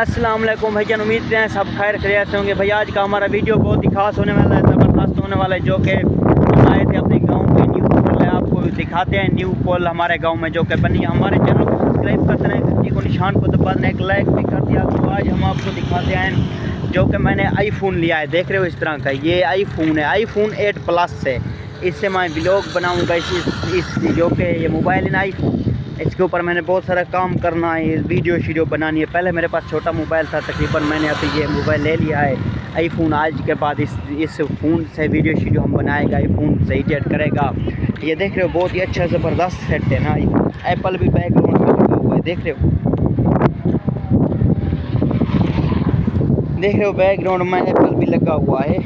अस्सलाम वालेकुम भाईजान, उम्मीद करते हैं सब खैर खैरियत से होंगे। भैया आज का हमारा वीडियो बहुत ही खास होने वाला है, ज़बरदस्त होने वाला है। जो कि हम आए थे अपने गांव के न्यू पोल है, आपको दिखाते हैं न्यू पोल हमारे गांव में जो कि बनी। हमारे चैनल को सब्सक्राइब करते रहें, घंटी को निशान को दबा दें, एक लाइक भी कर दिया। तो आज हम आपको दिखाते हैं जो कि मैंने आईफोन लिया है, देख रहे हो इस तरह का। ये आईफोन है, आईफोन 8 प्लस है। इससे मैं व्लॉग बनाऊँगा। इस जो कि ये मोबाइल है ना आईफोन, इसके ऊपर मैंने बहुत सारा काम करना है, वीडियो बनानी है। पहले मेरे पास छोटा मोबाइल था, तकरीबन मैंने अभी ये मोबाइल ले लिया है आईफोन। आज के बाद इस फ़ोन से वीडियो हम बनाएगा, आईफोन से एडिट करेगा। ये देख रहे हो बहुत ही अच्छा ज़बरदस्त सेट है ना। एप्पल भी बैकग्राउंड में लगा हुआ है, देख रहे हो बैकग्राउंड में एप्पल भी लगा हुआ है।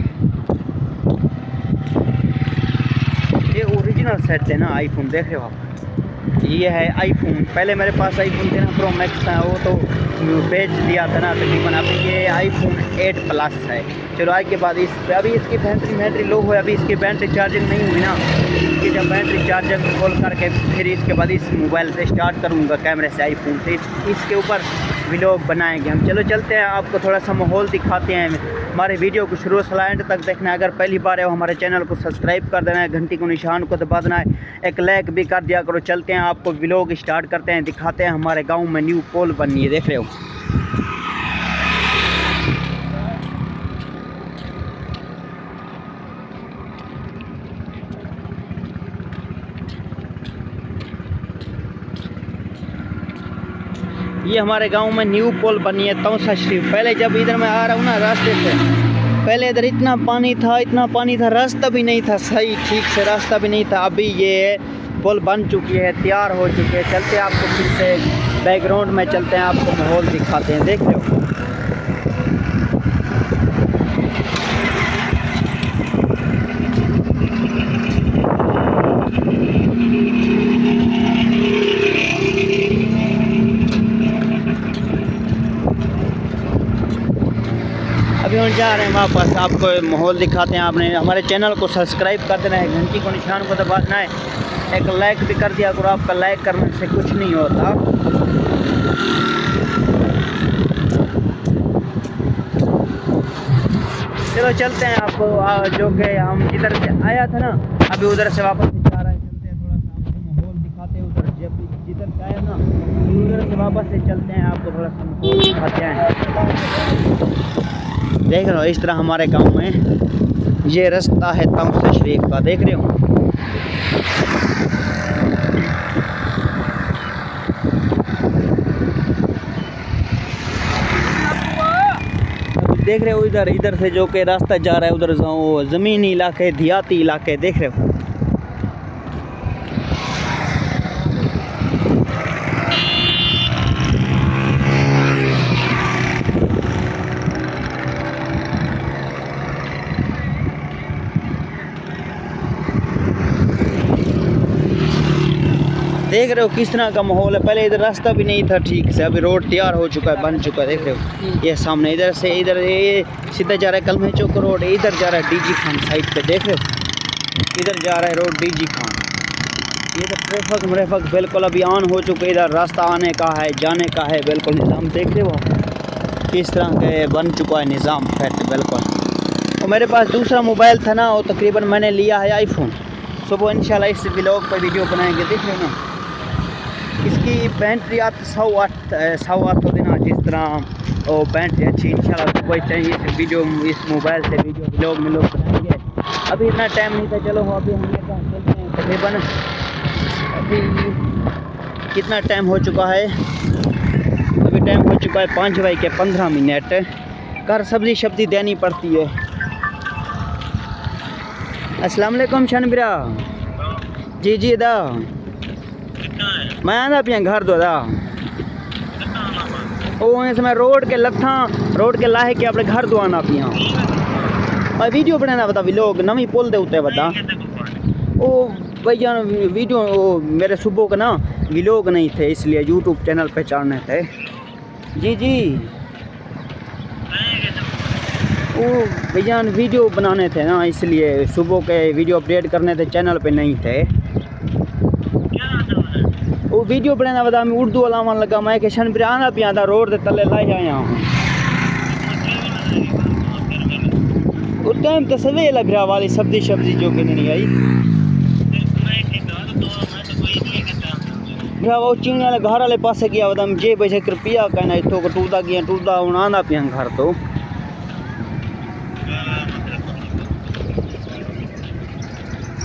ये ओरिजिनल सेट है ना आईफोन, देख रहे हो आप। ये है आईफोन। पहले मेरे पास आईफोन था ना, प्रो मैक्स था, वो तो बेच दिया था ना तकरीबन। अभी ये आईफोन 8 प्लस है। चलो आज के बाद अभी इसकी बैटरी लो है, अभी इसकी बैटरी चार्जिंग नहीं हुई ना। इसकी जब बैटरी चार्जर खोल करके फिर इसके बाद इस मोबाइल से स्टार्ट करूँगा कैमरे से, आईफोन से इसके ऊपर व्लॉग बनाएंगे हम। चलो चलते हैं, आपको थोड़ा सा माहौल दिखाते हैं। हमारे वीडियो को शुरू से एंड तक देखना है। अगर पहली बार है वो हमारे चैनल को सब्सक्राइब कर देना है, घंटी को निशान को दबा देना है, एक लाइक भी कर दिया करो। चलते हैं, आपको व्लॉग स्टार्ट करते हैं, दिखाते हैं हमारे गांव में न्यू पोल बनी है, देख रहे हो। ये हमारे गांव में न्यू पोल बनी है, तौसा शरीफ। पहले जब इधर मैं आ रहा हूँ ना रास्ते से, पहले इधर इतना पानी था, रास्ता भी नहीं था सही, ठीक से रास्ता भी नहीं था। अभी ये पुल बन चुकी है, तैयार हो चुकी है। चलते हैं, आपको फिर से बैकग्राउंड में चलते हैं, आपको माहौल दिखाते हैं, देख रहे हो। अभी हम जा रहे हैं वापस, आपको माहौल दिखाते हैं। आपने हमारे चैनल को सब्सक्राइब कर देना है, घंटी को निशान को दबाना है, एक लाइक भी कर दिया करो। आपका लाइक करने से कुछ नहीं होता। चलो चलते हैं, आपको जो कि हम जिधर से आया था ना, अभी उधर से वापस जा रहा है। चलते हैं, थोड़ा सा आपको माहौल दिखाते हैं। उधर जब जिधर से आया ना, उधर से वापस से चलते हैं, आपको थोड़ा सा माहौल दिखाते हैं। देख रहे हो इस तरह हमारे गांव में ये रास्ता है तौसा शरीफ का, देख रहे हो। देख रहे हो इधर से जो कि रास्ता जा रहा है, उधर ज़मीनी इलाके, देहाती इलाके, देख रहे हो। देख रहे हो किस तरह का माहौल है। पहले इधर रास्ता भी नहीं था ठीक से, अभी रोड तैयार हो चुका है, बन चुका है, देख रहे हो। ये सामने इधर से इधर ये सीधा जा रहा है कलमे चौक रोड, इधर जा रहा है डीजी खान साइड पे, देख रहे हो। इधर जा रहा है रोड डीजी खान। ये तो ट्रैफिक बिल्कुल अभी ऑन हो चुके, इधर रास्ता आने का है, जाने का है, बिल्कुल निज़ाम देख रहे हो किस तरह के बन चुका है निज़ाम फिट बिल्कुल। और मेरे पास दूसरा मोबाइल था ना, वो तकरीबन मैंने लिया है आईफोन। सुबह इंशाल्लाह इस व्लॉग पर वीडियो बनाएंगे, देख रहे हो ना। इसकी बैटरी आती 100 वाट होती ना, जिस तरह और बैटरी अच्छी इंशाल्लाह सुबह चाहिए। इस मोबाइल से वीडियो व्लॉग में लोग बनाएंगे। अभी इतना टाइम नहीं था, चलो अभी हम ये काम चलते हैं। तकरीबन अभी कितना टाइम हो चुका है, अभी टाइम हो चुका है 5:15। घर सब्ज़ी देनी पड़ती है। अस्सलाम वालेकुम शनबिरा जी दा मैं आना पिया घर दो दा ओ इसमें रोड के लाहे के अपने घर दो आना पिया और वीडियो बनाना बता व्लॉग नवी पुल दे उत्ते बता ओ भैया वीडियो ओ मेरे सुबह का ना व्लॉग नहीं थे, इसलिए यूट्यूब चैनल पे चढ़ने थे। जी ओ भैया वीडियो बनाने थे ना, इसलिए सुबह के वीडियो अपडेट करने थे, चैनल पे नहीं थे। वो वीडियो बनाना वदा मैं उर्दू अलावन लगा मैं कि शन आना पिया था रोड ते तले लाई आया हूँ उस टाइम तो सवेला भरा वाली सब्जी जो कि नहीं आई भरा वो चिंगने वाले घर वाले पासे गया वदा मैं जे पैसे कृपया कहना इतो को टूटा हूँ आना पिया घर तो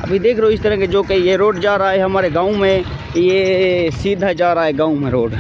अभी देख रहे हो इस तरह के जो कि ये रोड जा रहा है हमारे गांव में, ये सीधा जा रहा है गांव में रोड।